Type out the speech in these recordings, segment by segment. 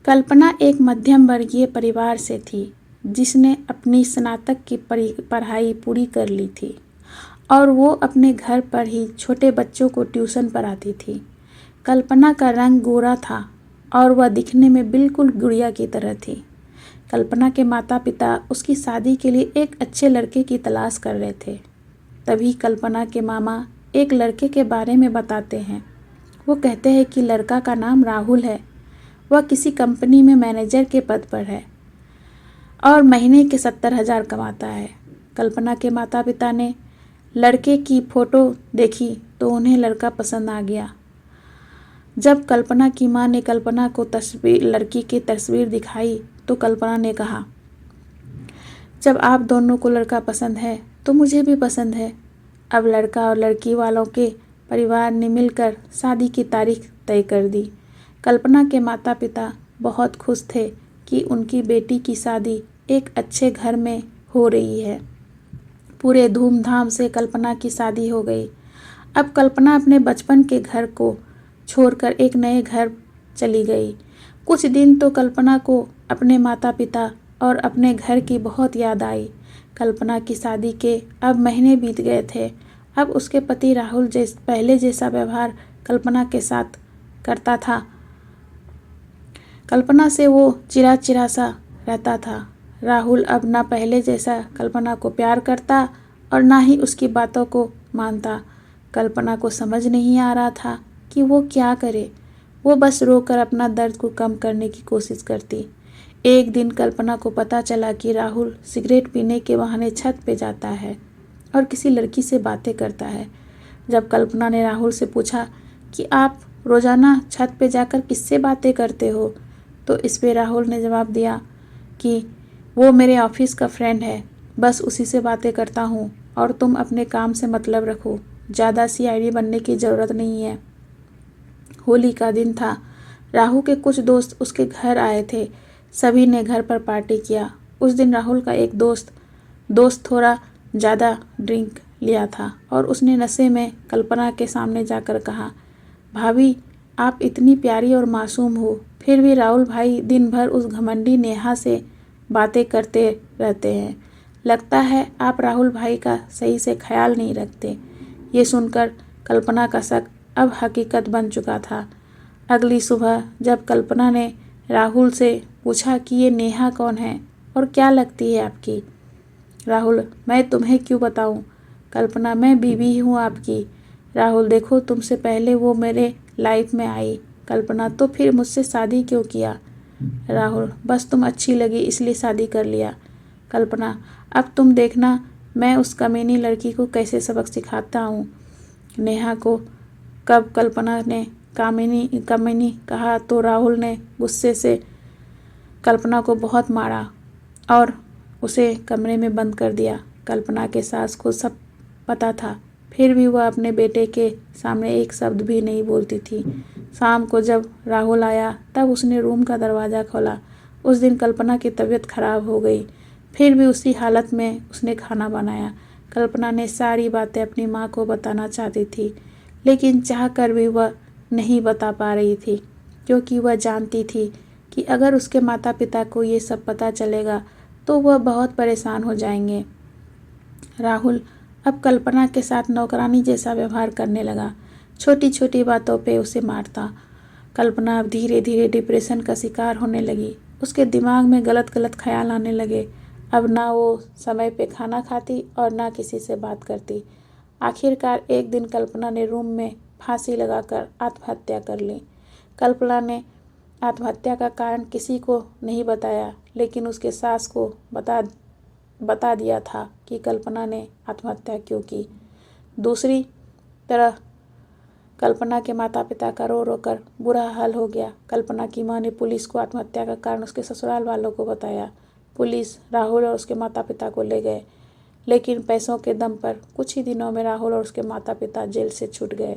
कल्पना एक मध्यम वर्गीय परिवार से थी जिसने अपनी स्नातक की पढ़ाई पूरी कर ली थी और वो अपने घर पर ही छोटे बच्चों को ट्यूशन पढ़ाती थी। कल्पना का रंग गोरा था और वह दिखने में बिल्कुल गुड़िया की तरह थी। कल्पना के माता पिता उसकी शादी के लिए एक अच्छे लड़के की तलाश कर रहे थे। तभी कल्पना के मामा एक लड़के के बारे में बताते हैं। वो कहते हैं कि लड़का का नाम राहुल है। वह किसी कंपनी में मैनेजर के पद पर है और महीने के 70,000 कमाता है। कल्पना के माता पिता ने लड़के की फ़ोटो देखी तो उन्हें लड़का पसंद आ गया। जब कल्पना की मां ने कल्पना को लड़की की तस्वीर दिखाई तो कल्पना ने कहा, जब आप दोनों को लड़का पसंद है तो मुझे भी पसंद है। अब लड़का और लड़की वालों के परिवार ने मिलकर शादी की तारीख तय कर दी। कल्पना के माता पिता बहुत खुश थे कि उनकी बेटी की शादी एक अच्छे घर में हो रही है। पूरे धूमधाम से कल्पना की शादी हो गई। अब कल्पना अपने बचपन के घर को छोड़कर एक नए घर चली गई। कुछ दिन तो कल्पना को अपने माता पिता और अपने घर की बहुत याद आई। कल्पना की शादी के अब महीने बीत गए थे। अब उसके पति राहुल पहले जैसा व्यवहार कल्पना के साथ करता था। कल्पना से वो चिड़ा सा रहता था। राहुल अब ना पहले जैसा कल्पना को प्यार करता और ना ही उसकी बातों को मानता। कल्पना को समझ नहीं आ रहा था कि वो क्या करे। वो बस रोकर अपना दर्द को कम करने की कोशिश करती। एक दिन कल्पना को पता चला कि राहुल सिगरेट पीने के बहाने छत पे जाता है और किसी लड़की से बातें करता है। जब कल्पना ने राहुल से पूछा कि आप रोज़ाना छत पे जाकर किससे बातें करते हो, तो इस पे राहुल ने जवाब दिया कि वो मेरे ऑफिस का फ्रेंड है, बस उसी से बातें करता हूँ और तुम अपने काम से मतलब रखो, ज़्यादा सीआईडी बनने की ज़रूरत नहीं है। होली का दिन था। राहुल के कुछ दोस्त उसके घर आए थे। सभी ने घर पर पार्टी किया। उस दिन राहुल का एक दोस्त थोड़ा ज़्यादा ड्रिंक लिया था और उसने नशे में कल्पना के सामने जाकर कहा, भाभी आप इतनी प्यारी और मासूम हो, फिर भी राहुल भाई दिन भर उस घमंडी नेहा से बातें करते रहते हैं। लगता है आप राहुल भाई का सही से ख्याल नहीं रखते। ये सुनकर कल्पना का शक अब हकीकत बन चुका था। अगली सुबह जब कल्पना ने राहुल से पूछा कि ये नेहा कौन है और क्या लगती है आपकी? राहुल, मैं तुम्हें क्यों बताऊं? कल्पना, मैं बीवी ही हूँ आपकी। राहुल, देखो तुमसे पहले वो मेरे लाइफ में आई। कल्पना, तो फिर मुझसे शादी क्यों किया? राहुल, बस तुम अच्छी लगी इसलिए शादी कर लिया। कल्पना, अब तुम देखना मैं उस कमीनी लड़की को कैसे सबक सिखाता हूँ। नेहा को कब कल्पना ने कमीनी कहा तो राहुल ने गुस्से से कल्पना को बहुत मारा और उसे कमरे में बंद कर दिया। कल्पना के सास को सब पता था, फिर भी वह अपने बेटे के सामने एक शब्द भी नहीं बोलती थी। शाम को जब राहुल आया तब उसने रूम का दरवाज़ा खोला। उस दिन कल्पना की तबीयत खराब हो गई, फिर भी उसी हालत में उसने खाना बनाया। कल्पना ने सारी बातें अपनी माँ को बताना चाहती थी, लेकिन चाह कर भी वह नहीं बता पा रही थी, क्योंकि वह जानती थी कि अगर उसके माता पिता को ये सब पता चलेगा तो वह बहुत परेशान हो जाएंगे। राहुल अब कल्पना के साथ नौकरानी जैसा व्यवहार करने लगा। छोटी छोटी बातों पे उसे मारता। कल्पना अब धीरे धीरे डिप्रेशन का शिकार होने लगी। उसके दिमाग में गलत गलत ख्याल आने लगे। अब ना वो समय पे खाना खाती और ना किसी से बात करती। आखिरकार एक दिन कल्पना ने रूम में फांसी लगाकर आत्महत्या कर ली। कल्पना ने आत्महत्या का कारण किसी को नहीं बताया, लेकिन उसके सास को बता दिया था कि कल्पना ने आत्महत्या क्यों की। दूसरी तरह कल्पना के माता पिता का रो रो कर बुरा हाल हो गया। कल्पना की मां ने पुलिस को आत्महत्या का कारण उसके ससुराल वालों को बताया। पुलिस राहुल और उसके माता पिता को ले गए, लेकिन पैसों के दम पर कुछ ही दिनों में राहुल और उसके माता पिता जेल से छूट गए।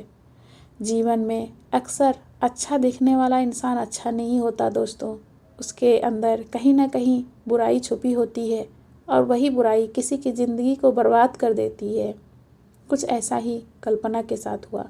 जीवन में अक्सर अच्छा दिखने वाला इंसान अच्छा नहीं होता दोस्तों। उसके अंदर कहीं ना कहीं बुराई छुपी होती है और वही बुराई किसी की ज़िंदगी को बर्बाद कर देती है। कुछ ऐसा ही कल्पना के साथ हुआ।